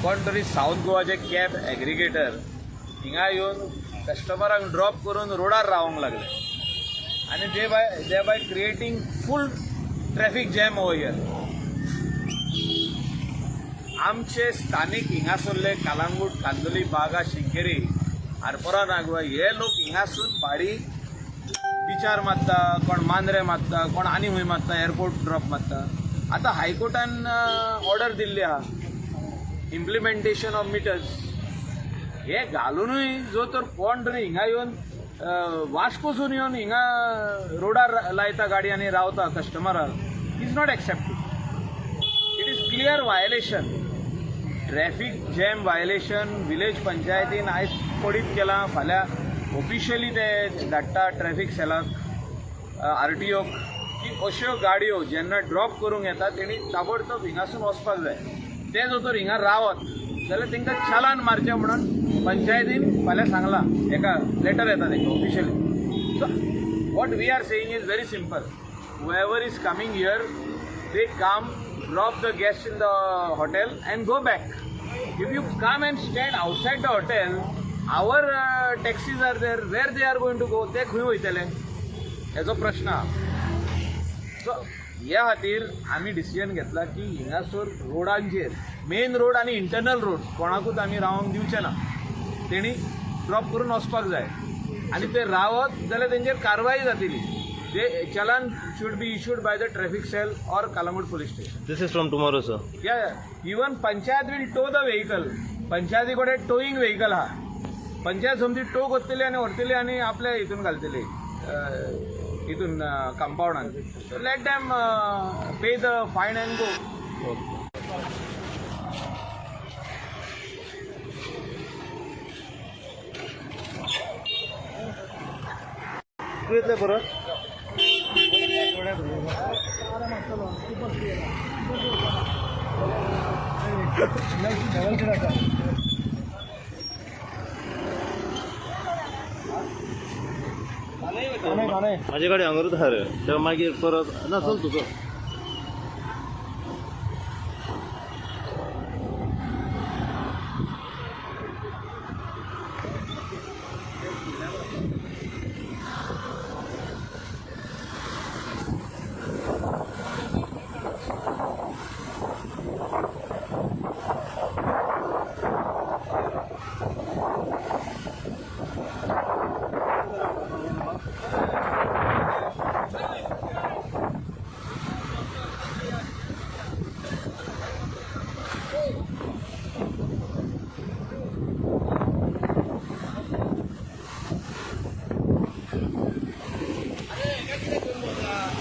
कोण तरी south गोवाचे cab aggregator हिंगा येवन कस्टमरांक ड्रॉप करून रोडार रावंक लागले आणि they by creating full traffic jam over here. आमचे स्थानिक हिंगासरले कालांगूट, कांदोली, बागा, शिंकेरी, आरपोरा, नागवा हे लोक हिंगासून भाडी बिचार मारता, कोण मांद्रे मारता, कोण आनी हूंय मारता, एअरपोर्ट ड्रॉप मारता. आतां हायकोर्टान ऑर्डर दिल्ली आहा इम्प्लिमेंटेशन ऑफ मिटर्स. हे घालूनय जो तर कोण तरी हिंगा येवन वास्कोसून येवन हिंगा रोडार लायता गाडी आनी रावता कस्टमराक is not accepted. It is clear violation, traffic jam violation. Village पंचायतीन आयज पडीत केलां, फाल्यां ऑफिशियली ते धाडटा ट्रॅफिक सेलाक, RTOक की अश्यो गाडयो जेन्ना ड्रॉप करूंक येता तेणी ताबडतोब हिंगासून वचपाक जाय. ते जर तर हिंगा रावत जाल्यार तांकां चालान मारचें म्हणून पंचायतीन फाल्यां सांगलां. एका लेटर येता तांकां officially. So what we are saying is very simple. whoever is coming here, they come, drop the guests in the hotel and go back. If you come and stand outside the hotel, our taxis are there. Where they are going to go? ते खंय वयतले हेजो प्रश्न आहा. So ह्या खातीर आमी decision घेतला की हिंगासर रोडांचेर मेन रोड आनी इंटरनल रोड कोणाकूच आमी रावंक दिवचे ना. तेणी ड्रॉप करून वचपाक जाय आनी ते रावत जाल्यार तेंचेर कारवाई जातली. The challan should be issued by the traffic cell or Kalangut police station. This is from tomorrow, sir. Yeah. Even Panchayat will tow the vehicle. Panchayati कडे towing vehicle हा. पंचायत समजी टो करतली आनी व्हरतली आनी आपल्या हितून घालतली हितून कंपाउंडान. So let them pay the fine and go. तू येतले परत माझी गाडी हांगारूच आहा रे. तेव्हा मागीर परत ना चल तुझं.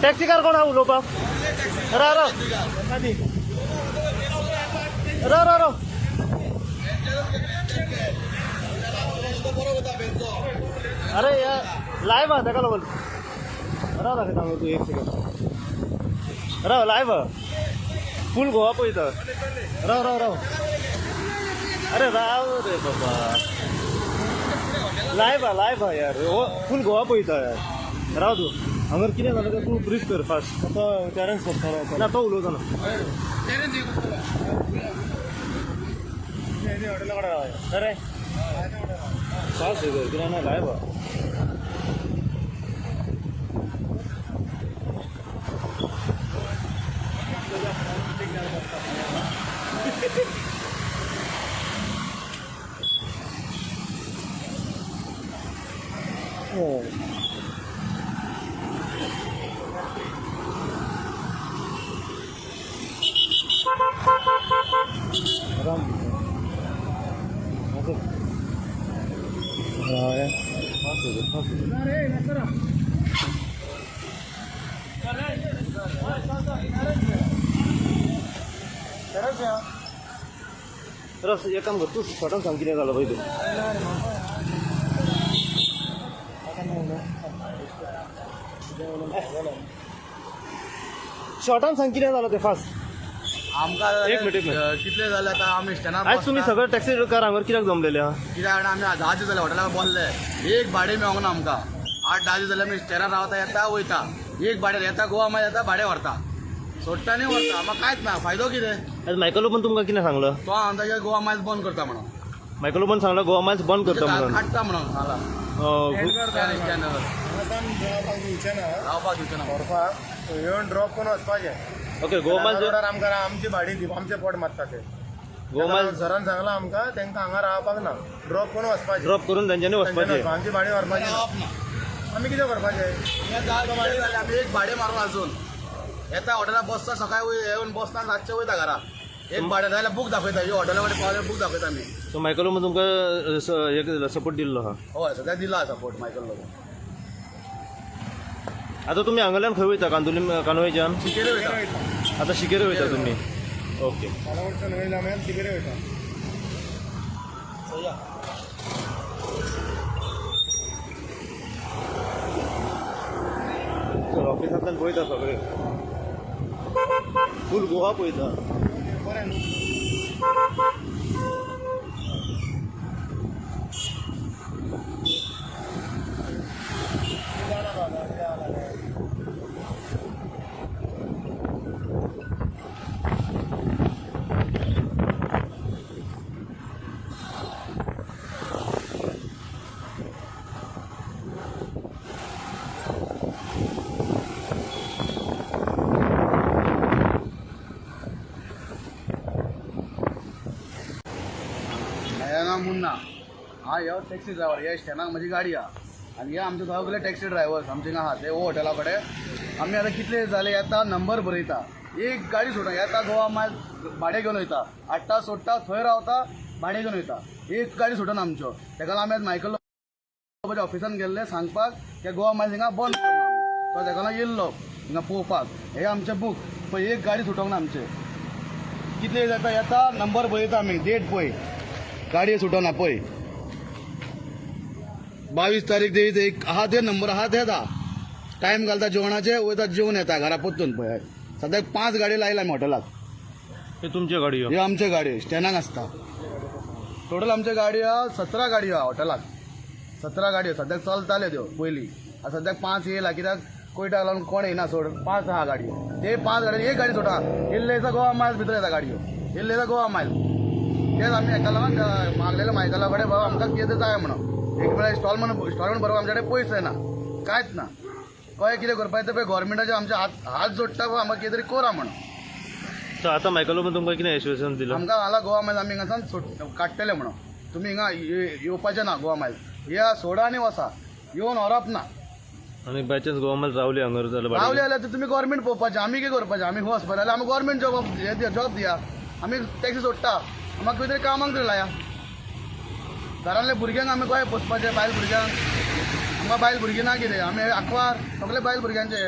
टॅक्सी कार कोण हा उलोवपाक? रा रा रा रा रा अरे यार लाईव्ह आहे ताका लागून राव दाखयता तू एक सेकंड. राव लाईव्ह फुल गोवा पळयता. राव राव राव अरे राव रे बाबा. लाईव्ह यार फुल गोवा पळयता यार. राव तू हांगर कितें जालें तें तूं ब्रीफ कर फास्ट. तो टॅरन्स करता ना तो उलोवता ना हॉटेला कडेन रावया. अरे फास्ट कर कित्याक ना लायव्ह आहा. रस एक काम कर तू शॉर्टान सांग कितें जालो पळय तूं. शॉर्टान सांग कितें जालो तें फास्ट. आमकां एक मिनिट कितले जाले आतां आमी स्टँडार आयज तुमी सगळे टॅक्सी कार हांगर कित्याक जमलेले आहा? कित्याक आमी 10 दीस जाले हॉटेलार बसले. एक भाडें मेळोंक ना आमकां. 8-10 दीस जाले आमी स्टँडार रावता येता वयता. एक भाडें येता गोवा मागीर येता भाडें व्हरता. सोडटा नाही वरता मग कांयच ना फायदो कितें आज मायकलो पण तुमकां कितें सांगलो तो हांव ताच्या गोवा मायल्स बंद करता म्हणून मायकलो पण सांगलो गोवा मायल्स बंद करता म्हणून काडटा म्हणून सांगला रावपाक दिवचें ना व्हरपाक येवन ड्रॉप करून वचपाचें ओके गोवा मायल्स ऑर्डर आमकां आमची भाडी दिवप आमचे पोट मारता ते गोवा मायल्स सरान सांगला आमकां तांकां हांगा रावपाक ना ड्रॉप करून वचपाचें ड्रॉप करून तांच्यांनी वचपाचें आमची भाडी व्हरपाची ना. आमी कितें करपाचें आमी एक भाडे मारून अजून येता हॉटेलाक बसता सकाळी येवन बसता रातचे वयता घरा एक भाडे जाल्यार बूक दाखयता ह्यो हॉटेला कडेन पावल्यार बूक दाखयता आमी सो मायकलो पण तुमकां एक सपोर्ट दिल्लो हा हय सद्या दिला सपोर्ट मायकल लोक आता तुम्ही हांगाल्यान खंय वयता कांदोली कानोयच्यान शिकेरे वयता आता शिकेरे वयता तुम्ही ओके कालावडच्यान वयल्या मागीर तिकडे वयता ऑफिसांतल्यान पळयता सगळे फूल गोवा पळयता बरें न्हू हें नांव मुन्ना हांव ह्यो टॅक्सी ड्रायव्हर हे स्टँडाक म्हजी गाडी आहा आनी हे आमचे सगळे टॅक्सी ड्रायव्हर्स आमचे हांगा ते हो हॉटेला कडेन आमी आतां कितले जाले येता नंबर बरयता एक गाडी सोडून येता गोवा मायल भाडे घेवन वयता हाडटा सोडटा थंय रावता भाडे घेवन वयता एक गाडी सोडून आमच्यो तेका लागून आमी आतां मायकल ऑफिसान गेल्ले सांगपाक की गोवा मायल हिंगा बंद करून तो तेका लागून येयल्लो हिंगा पळोवपाक हे आमचे बूक पळय एक गाडी सुटोंक ना आमचे कितले जाता येता नंबर बरयता आमी डेट पळय गाडी सुटोना पळय 22 तारीख देत एक आहा ते नंबर आहा ते दा टायम घालता जेवणाचे वयता जेवून येता घरा पोत्तून पळय सद्याक 5 गाडी लायला आमी हॉटेलाक हे तुमच्या गाडयो ह्यो आमचे गाडयो स्टँडाक आसता टोटल आमचे गाडी आहा 17 गाडयो आहा हॉटेलाक 17 गाडयो सद्याक चलताल्यो त्यो पयलीं आतां सद्याक 5 येयला कित्याक कोयटाक लागून कोण येना सोड 5 आहा गाडयो ते 5 गाडयो एक गाडी सोडा इल्ले दिसा गोवा मायल भितर येता गाडयो इल्ले दिसा गोवा मायल तेच आमी हेका लागून मागलेले मायकला कडेन बाबा आमकां कितें जाय म्हणून एक वेळा इंस्टॉलमेंट भरप आमचे कडेन पयशे ना कांयच ना कळ्ळें कितें करपाचें तें पळय गव्हर्मेंटाचे आमचे हात जोडटा पळय आमकां कितें तरी करा म्हणून सो आता मायकलो पण तुमकां कितें एश्युएशन दिलं आमकां हांगा गोवा मायल आमी हिंगासान काडटले म्हणून तुमी हिंगा येवपाचें ना गोवा मायल या सोडा आनी वसा येवन व्हरप ना आणि बाय चान्स गोवा मायल रावले हांगर जाल्यार रावले जाल्यार तुमी गव्हर्मेंट पळोवपाचें आमी कितें करपाचें आमी खंय वचपाचें जाल्यार आमी गव्हर्मेंट जॉब दिया आमी टॅक्सी सोडटा आमकां खंय तरी कामाक तरी लाया घरांतल्या भुरग्यांक आमी कशें पोसपाचें बायल भुरग्यांक आमकां बायल भुरगीं ना कितें आमी आंकवार सगळे बायल भुरग्यांचे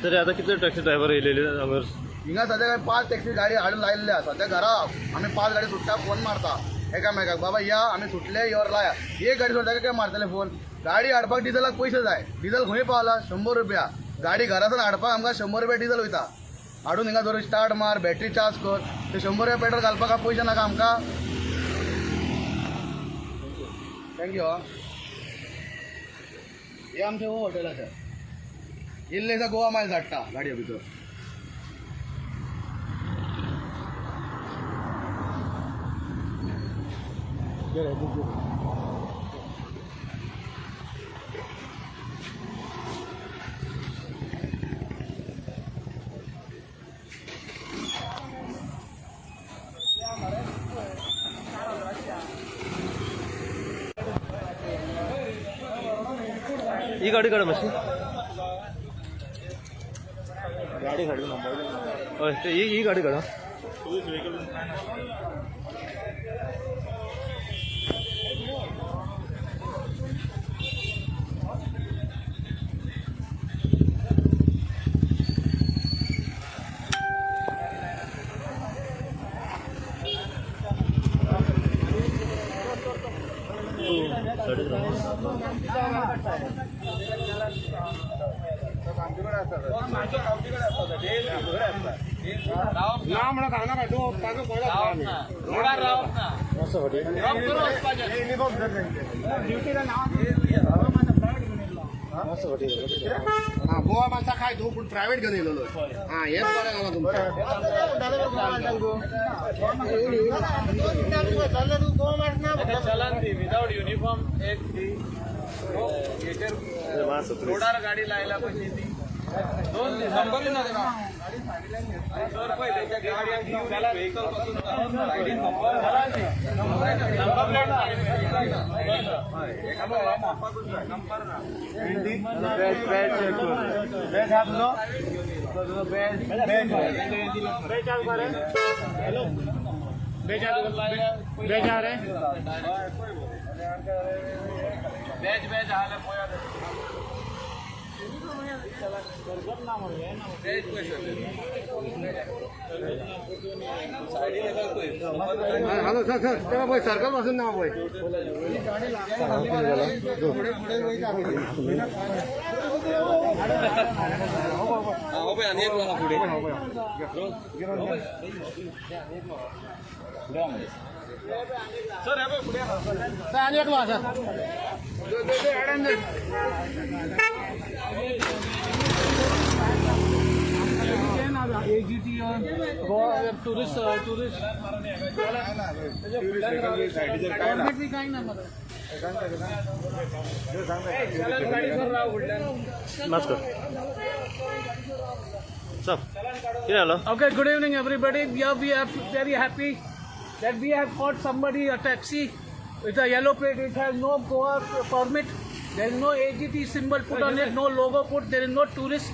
तरी आता कितले टॅक्सी ड्रायव्हर येयलेले हांगर हिंगा सद्या 5 टॅक्सी गाडी हाडून लायिल्ल्या सद्या घरा आमी 5 गाडी सुट्टा फोन मारता एकामेकाक बाबा या आमी सुटले योर लाया एक गाडी सोडटा काय मारतले फोन गाडी हाडपाक डिझलाक पयशे जाय डिझल खंय पावला 100 रुपया गाडी घरासून हाडपाक आमकां 100 रुपया डिझल वयता हाडून हिंगा धरून स्टार्ट मार बॅटरी चार्ज कर ते 100 रुपया पेट्रोल घालपाक पयशे नाका आमकां थँक्यू हे आमचें हो हॉटेल आसा इल्ले दिसा गोवा मायल धाडटा गाडये भितर ही गाडी काढा मातशी गाडी हाडून हय ते ही गाडी काढा ना म्हणा सांगणार आहे तो ताजो ड्युटीला नाव हा गोवा माणसा काय तू पण प्रायव्हेट घेऊन येलेलो हा हेच बरं गावा तुमचं चलन ती विदाउट युनिफॉर्म एक ती रोडार गाडी लायला कशी ती दोन नंबर बेच आले पोया हॅलो सर सर तेव्हा भाई सर्कल पासून ना भाई सर हे पुढे आणि एक वाजता AGT tourist Okay, good evening everybody. We are very happy that we have caught somebody, a taxi with a yellow plate. It has no Goa permit. There is no AGT symbol put on it, no logo put. There is no tourist,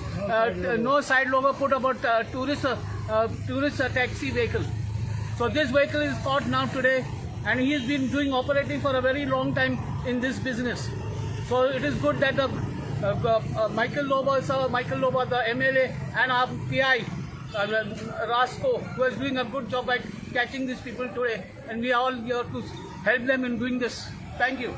no side logo put about tourist taxi vehicle. So this vehicle is caught now today, and he has been operating for a very long time in this business. So it is good that Michael Loba, the MLA, and our PI, Rasco, who is doing a good job by catching these people today, and we are all here to help them in doing this. Thank you.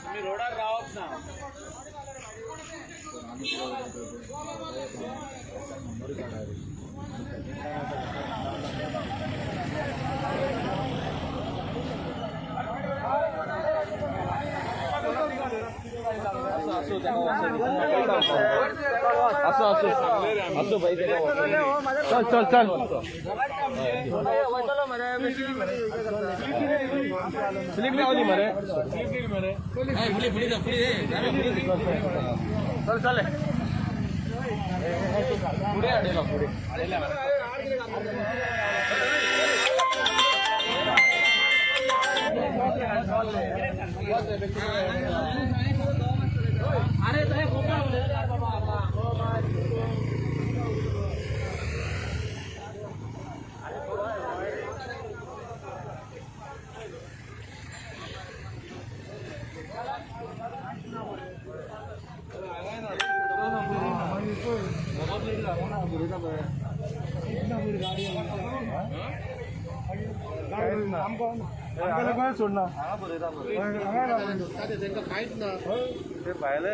तुम्ही रोडार राहत ना असो भाई चल चल चल slip लावली मरे चल चल पुढे आडेला पुढे अरे सोडणार त्यांना काहीच ना ते पाहिलं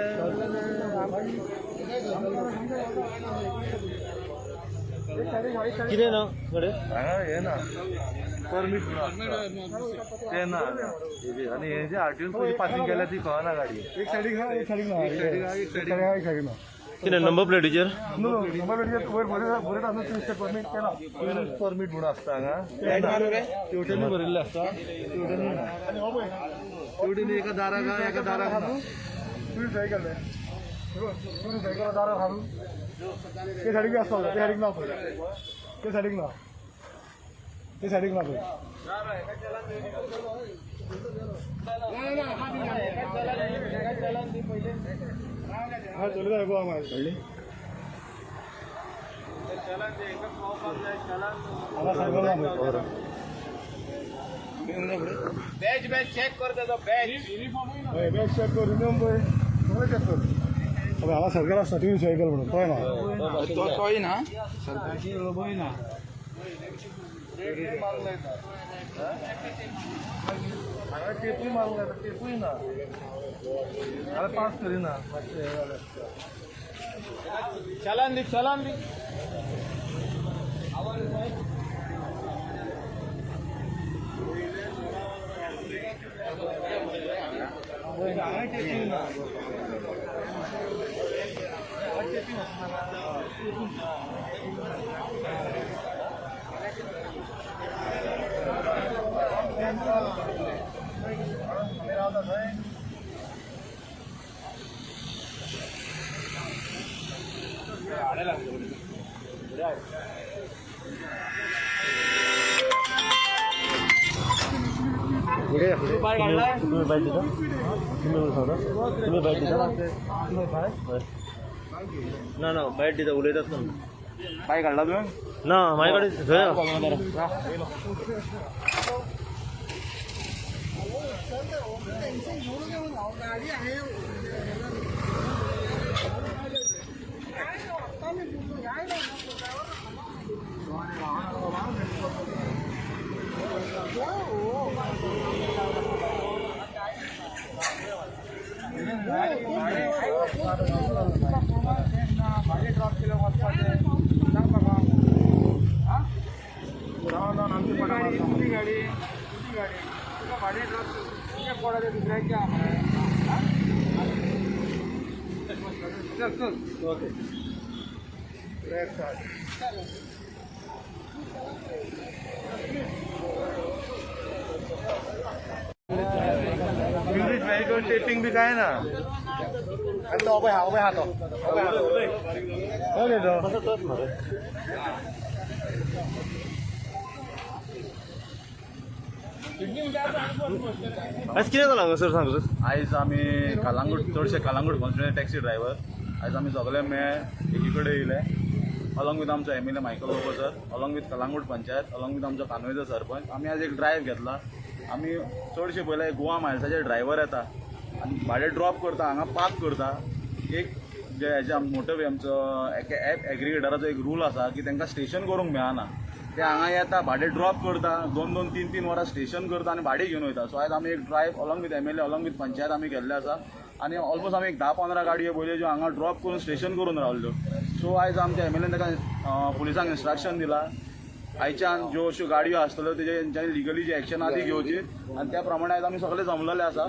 किती ना कडे हे ना परमिट ते ना आणि हे जे आरटीओ पासिंग केल्या ती कळा ना गाडी एक साइडिंग हा एक साइडिंग ना एक साइडिंग ना किती number plate teacher number plate वर भरत असं तुमचं परमिट केला परमिट म्हणून असता हांगा तेवटेनी भरिल्ले असता तेवटेनी एका दाराक तुम्ही सायकल तुम्ही सायकल दाराक हाडून ते सायडीक आसता ते सायडीक ना ते सायडीक ना ते सायडीक ना हा चलू जाय गो आम्हाला कळली बॅच चेक कर त्याचा बॅच चेक कर युनिफॉर्म पळय चेक कर अबे हांगा सरकार आसता ती सायकल म्हणून पळय ना तोय ना सरकारची पळय ना हांगा टेपूय मारूंक येता टेपूय ना हांगा पास करिना चलन दी हांगा टेपूय ना तुम्ही बाईट देता तुम्ही बाईट देता ना ना बाईट देता उलयतात ना काय काढला तुम्ही ना माझ्याकडे इंग्लिश व्हेरिकल टेपिंग भी काय ना तो उभे हा तो आज कितें जालां सर सांग सर आयज आमी कलांगूट चडशे कलांगूट कॉन्स्टिट्युएंसी टॅक्सी ड्रायव्हर आयज आमी सगळे एकी कडेन येयले अलॉंग विथ आमचो M L A Michael Lobo sir along with Calangute panchayat along with आमचो कानोयचो सरपंच आमी आज एक ड्रायव्ह घेतला आमी चडशे पयले गोवा मायल्साचे ड्रायव्हर येता आनी भाडें ड्रॉप करता हांगा पार्क करता एक जे हेजे मोटरवे आमचो एप एग्रिगेटराचो एक रूल आसा की तांकां स्टेशन करूंक मेळना ते हांगा येता भाडें ड्रॉप करता 2-2, 3-3 वरां स्टेशन करता आनी भाडें घेवन वयता सो आयज आमी एक drive along with M L A along with panchayat आमी केल्ले आसा आनी ऑलमोस्ट आमी एक 10-15 गाडयो पयल्यो ज्यो हांगा ड्रॉप करून स्टेशन करून रावल्यो सो आयज आमच्या एम एल एन ताका पुलिसांक इन्स्ट्रक्शन दिला आयच्यान ज्यो अश्यो गाडयो आसतल्यो तेंच्यांनी लिगली जी एक्शन आहा ती घेवची आनी त्या प्रमाणे आयज आमी सगळे जमलेले आसा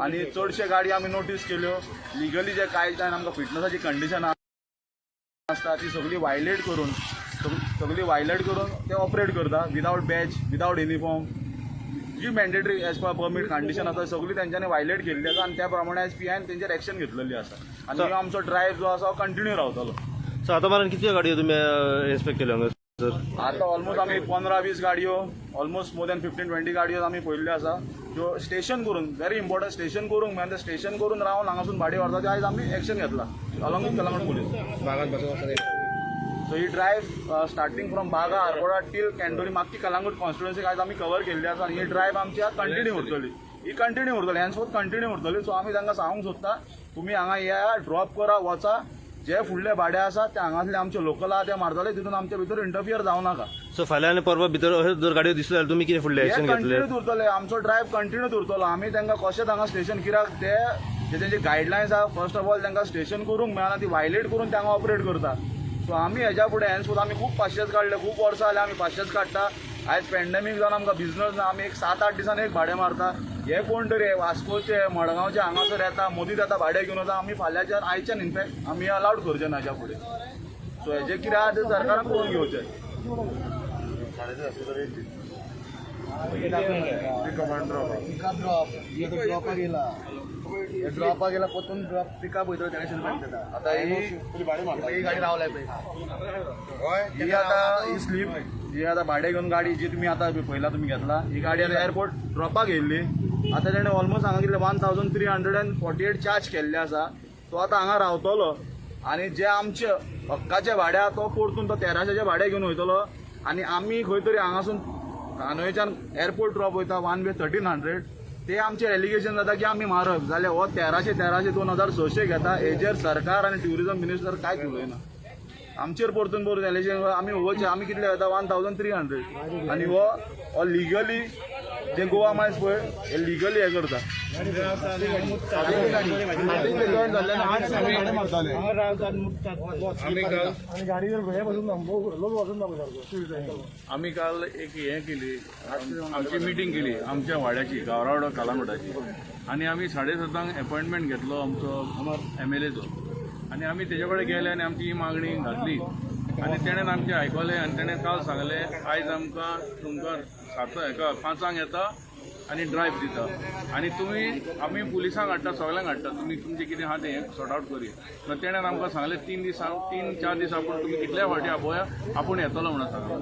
आनी चडशे गाडी आमी नोटीस केल्यो लिगली जे कायद्यान आमकां फिटनसाची कंडिशन आसता ती सगळी वायलेट करून ते ऑपरेट करता विदावट बॅच विदावट युनिफॉर्म जी mandatory as per permit condition आसा सगळी तेंच्यांनी वायलेट केल्ली आसा आनी त्या प्रमाणे आयज PIन तेंचेर एक्शन घेतलेली आसा आनी हो आमचो ड्रायव्ह जो आसा कंटिन्यू रावतलो सो आतां मारून कितल्यो गाडयो तुमी इन्स्पेक्ट केल्यो हांगा सर आता ऑलमोस्ट आमी 15-20 गाडयो ऑलमोस्ट मोर दॅन 15-20 गाडयो आमी पळयल्ल्यो आसा ज्यो स्टेशन करून व्हेरी इम्पॉर्टंट स्टेशन करूंक मेळना स्टेशन करून रावन हांगासून भाडी व्हरता ते आयज आमी एक्शन घेतला along with Calangute police so he drive starting from बागा आरपोरा टील कॅन्टोली मागची कलांगूट कॉन्स्टिट्युएन्सी आयज आमी कवर केल्ली आसा आनी ही ड्रायव्ह आमची कंटिन्यू उरतली ही कंटिन्यू उरतली हॅन्सफोर्थ कंटिन्यू उरतली सो आमी तांकां सांगूंक सोदता तुमी हांगा या ड्रॉप करा वचा जे फुडले भाडे आसा ते हांगातले आमचे लोकल आहा ते मारतले, तितून आमच्या भितर इंटरफियर जावं नाका. सो फाल्यां आनी परवा भितर अश्यो जर गाडयो दिसल्यो जाल्यार तुमी कितें फुडलें एक्शन घेतलें? कंटिन्यू उरतले, आमचो ड्रायव्ह कंटिन्यू उरतलो. आमी तांकां कशें हांगा स्टेशन कित्याक ते जे तेंचे गायडलायन्स आहा फर्स्ट ऑफ ऑल तांकां स्टेशन करूंक मेळना, ती वायलेट करून ते हांगा ऑपरेट करता. सो आमी हेज्या फुडें हेन्सून आमी खूब पाशेस काडले, खूब वर्सां जाले आमी पाशेस काडटा. आयज पॅन्डेमीक जावन आमकां बिजनस ना, आमी एक 7-8 दिसान एक भाडें मारता. हे कोण तरी वास्कोचे मडगांवचे हांगासर येता, मोदीत येता भाडें घेवन वता. आमी फाल्यांच्यान आयच्यान इनफॅक्ट आमी अलावड करचे ना हेज्या फुडें. सो हेजें कितें आहा तें सरकारान करून घेवचें. ड्रॉपा गेला पोतून ड्रॉप पिकअप वयतलो तेणें आतां ही गाडी रावल्या पळय, ही आतां ही स्लीप जी आतां भाडें घेवन गाडी जी तुमी आतां पयला तुमी घेतला, ही गाडी आतां एअरपोर्ट ड्रॉपाक येयल्ली. आतां तेणें ऑलमोस्ट हांगा कितले 1348 चार्ज केल्ले आसा. तो आतां हांगा रावतलो आनी जे आमचे हक्काचे भाडें आहा तो परतून तो 1300 भाडें घेवन वयतलो. आनी आमी खंय तरी हांगासून कानोयेच्यान एअरपोर्ट ड्रॉप वयता 1 वे 1300, ते आमचे एलिगेशन जाता की आमी मारप जाल्यार हो 1300 2600 घेता. हेजेर सरकार आनी ट्युरिझम मिनिस्टर कांयच उलयना. आमचेर परतून एलिगेशन आमी वोचे आमी कितले घेता 1300 आनी हो लिगली जे गोवा मायज पळय हे लिगली हे करता. आम्ही काल एक हे केली, आमची मिटींग केली आमच्या वाड्याची गावरावडो कालांगुटाची, आणि आम्ही 7:30 अपॉइंटमेंट घेतलो आमचो MLAचो, आणि आम्ही तेजे कडेन गेले आनी आमची ही मागणी घातली. आणि तेणेन आमचे आयकले आनी तेणें काल सांगले आयज आमकां तुमकां 5 येता आनी ड्रायव्ह दिता, आनी तुमी आमी पुलिसांक हाडटा, सगळ्यांक हाडटा, तुमी तुमचें कितें आहा तें सॉर्ट आउट करी. मागीर तेणेन आमकां सांगलें 3-4 दीस आपूण तुमी कितल्या फावटी आपोवया आपूण येतलो म्हणून सांगलें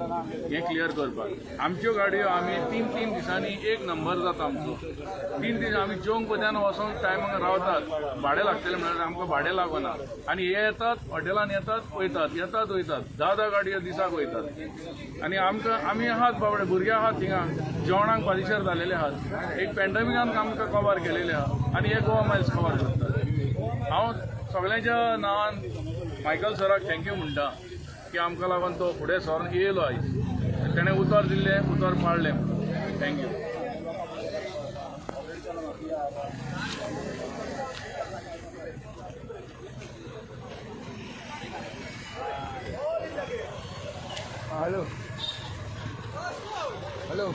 हें क्लियर करपाक. आमच्यो गाडयो आमी 3 दिसांनी एक नंबर जाता आमचो. 3 दीस आमी जेवंक पद्यान वचोन टायमाक रावतात, भाडें लागतलें म्हणल्यार आमकां भाडें लागना. आनी हे येतात हॉटेलान येतात वयतात वयतात 10 गाडयो दिसाक वयतात. आनी आमी आहात बाबडे भुरगे आहात थिंगा जेवणाक पालिशेर जालेले आहात. एक पॅन्डेमिकान आमकां कवर केलेले आहा आनी हे गोवा मायल्स कवर करतात. हांव सगळ्यांच्या नांवान मायकल सराक थँक्यू म्हणटा की आमकां लागून तो फुडें सरून येयलो आयज, तेणें उतर दिल्लें उतर पाळलें. थँक्यू. हॅलो हॅलो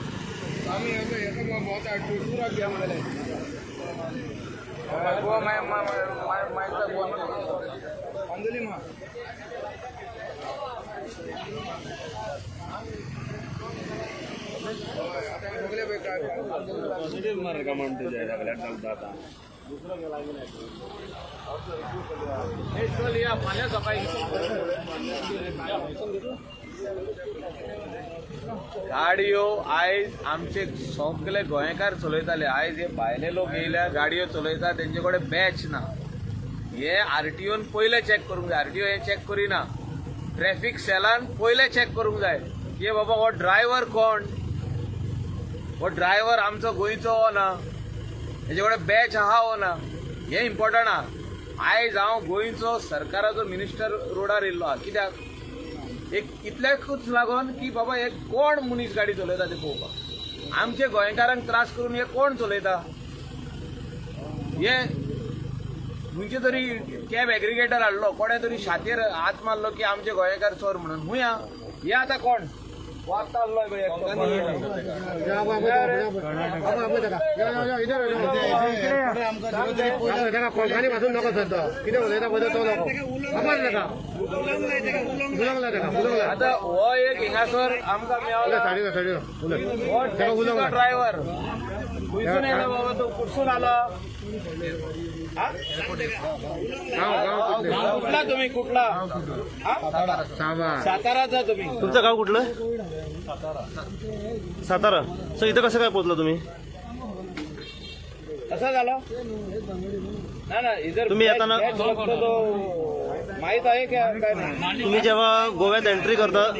आम्ही एका बहुत टूर घ्या म्हणाले गोवा मायचा गोवा अंजली मा सगळे बेकार फाल्यां सकाळी गाडयो आयज आमचे सगळे गोंयकार चलयताले. आयज हे भायले लोक येयल्या गाडयो चलयता तेंचे कडेन बॅच ना. हे RTOन पयले चॅक करूंक जाय. RTO हे चॅक करिना. ट्रॅफिक सेलान पयले चॅक करूंक जाय की बाबा हो ड्रायव्हर कोण, हो ड्रायव्हर आमचो गोंयचो हो ना, हेजे कडेन बॅच आहा हो ना, हे इम्पॉर्टंट आहा. आयज हांव गोंयचो सरकाराचो मिनिस्टर रोडार येयल्लो आहा. कित्याक एक इतल्याकूच लागून की बाबा हे कोण मनीस गाडी चलयता ते पळोवपाक. आमचे गोंयकारांक त्रास करून हे कोण चलयता. हे खंयचे तरी कॅब एग्रिगेटर हाडलो, कोणे तरी छातयेर हात मारलो की आमचे गोंयकार चोर म्हणून. हुंय हे आतां कोण वागता पंखानी पासून नको सरतो कितें उलयता पळय तो नको खबर नाका उलोवंक जाय आता हो एक हिंगासर आमकां मेळ्ळो ड्रायव्हर खंयसून येयलो बाबा तो कुठसून आलो. कुठला तुम्ही कुठला साताराचा तुम्ही. तुमचं गाव कुठलं? सातारा. सर इथं कसं काय पोहोचला तुम्ही? कसं झालं ना इधर तुम्ही येताना माहित आहे काय नाही. तुम्ही जेव्हा गोव्यात एंट्री करता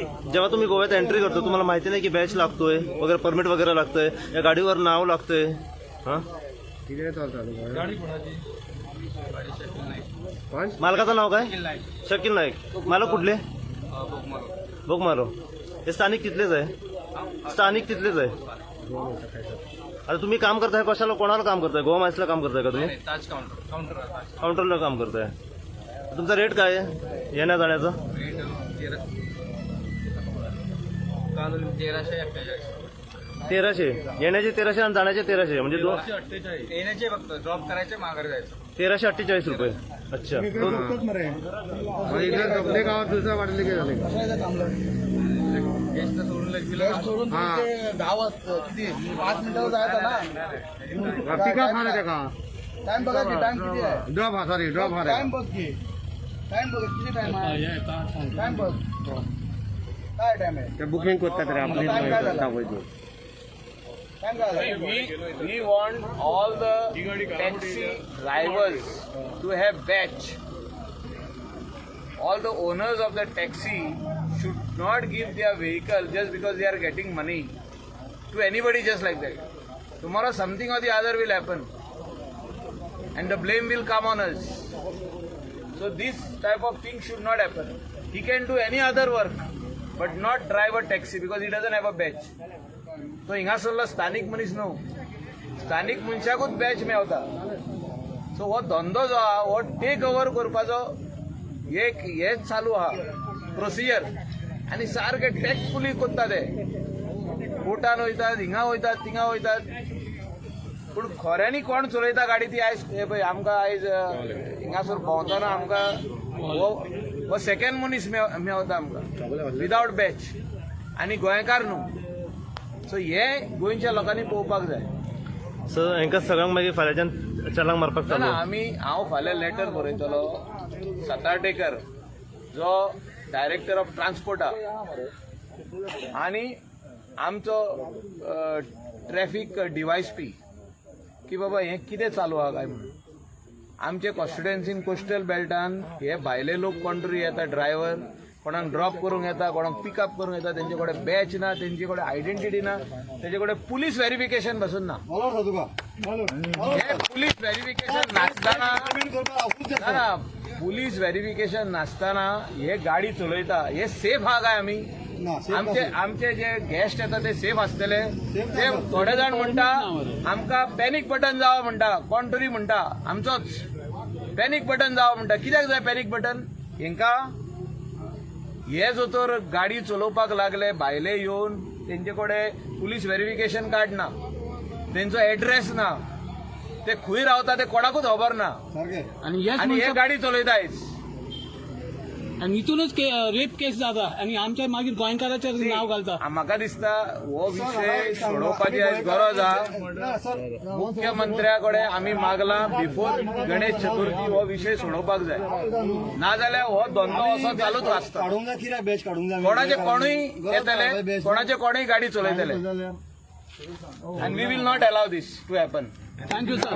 तुम्हाला माहिती नाही की बॅच लागतोय वगैरे, परमिट वगैरे लागतंय, या गाडीवर नाव लागतंय. हां मालकाचं नाव काय? शकील नाईक. मालक कुठले? बोगमारो. हे स्थानिक तिथलेच आहे? स्थानिक तिथलेच आहे. आता तुम्ही काम करताय कशाला, कोणाला काम करताय? गोवा माईसला काम करताय का तुम्ही? काउंटरला काम करताय. तुमचा रेट काय आहे येण्या जाण्याचा? 1300. येण्याचे 1300 आणि जाण्याचे 1300 म्हणजे येण्याचे फक्त ड्रॉप करायचे माघारी जायचं. 1348 रुपये. अच्छा. इकडे आपल्या गावात दुसऱ्या वाटले की झाले सोडून ते गावात किती 5 मिनिटावर जायचं ना. पिकअप हा ना का टाइम बघा की टाइम किती आहे. ड्रॉप हा सॉरी ड्रॉप हा टाइम बघ की टाइम बघ किती टाइम आहे. टाइम बघ काय टाइम आहे. ते बुकिंग करतात रे आपले टाइम काय झाला. दाखवायचं. टाइम काय झाला. We want all the taxi drivers to have badge. All the owners of the taxi should not give their vehicle just because they are getting money to anybody just like that. Tomorrow something or the other will happen and the blame will come on us. So this type of thing should not happen. He can do any other work but not drive a taxi because he doesn't have a badge. तो हिंगासरला स्थानिक मनीस न्हू, स्थानिक मनशाकूच batch Mewat. So हो धंदो जो आहा हो टेक ओवर करपाचो एक हेच चालू आहा प्रोसिजर आनी सारके टॅक्टफुली कोत्ता ते. कोर्टान वयतात, हिंगा वयतात, थिंगा वयतात. पूण खऱ्यांनी कोण चलयता गाडी ती आयज हे पळय आमकां आयज हिंगासर भोंवतना आमकां हो सेकंड मनीस मेवता आमकां विदावट बॅच आनी गोंयकार न्हू. सो हे गोंयच्या लोकांनी पळोवपाक जाय. सो हांकां सगळ्यांक मागीर फाल्यांच्यान चलांक मारपाक ना चालू. हांव फाल्यां लेटर बरयतलो सातार्डेकर जो डायरेक्टर ऑफ ट्रान्सपोर्ट आहा आनी आमचो ट्रॅफिक डीवायएसपी की बाबा हें कितें चालू आहा काय म्हणून. आमचे कॉन्स्टिट्युएन्सीन कोस्टल बेल्टान हे भायले लोक कोण तरी येता ड्रायव्हर, कोणाक ड्रॉप करूंक येता, कोणाक पिकअप करूंक येता, तेंचे कडेन बॅच ना, तेंचे कडेन आयडेंटिटी ना, तेंचे कडेन पुलीस व्हेरिफिकेशन पासून ना. हे पुलीस व्हेरिफिकेशन नासतना ना पुलीस व्हेरिफिकेशन नासतना हे गाडी चलयता. हे सेफ आहा काय आमी? आमचे जे गेस्ट येता ते सेफ आसतले? ते थोडे जाण म्हणटा आमकां पॅनीक बटन जावं म्हणटा, कोण तरी म्हणटा आमचोच पॅनीक बटन जावं म्हणटा. कित्याक जाय पॅनीक बटन? हेंकां हे जो तर गाडी चलोवपाक लागले भायले येवन तेंचे कडेन पुलीस व्हेरिफिकेशन कार्ड ना, तेंचो एड्रेस ना, ते खंय रावता ते कोणाकूच खबर ना आणि हे गाडी चलयतायच. आणि इथूनच रेप केस जाता आणि आमच्या मागीर गोंयकाराचेर नाव घालता. म्हाका दिसता हो विशय सोडोवपाची आयज गरज आहा. मुख्यमंत्र्या कडेन आमी मागला बिफोर गणेश चतुर्थी हो विशय सोडोवपाक जाय. नाजाल्यार हो धंदो असो चालूच आसता. कोणाचे कोणूय येतले, कोणाचे कोणूय गाडी चलयतले and we will not allow this to happen. Thank you sir.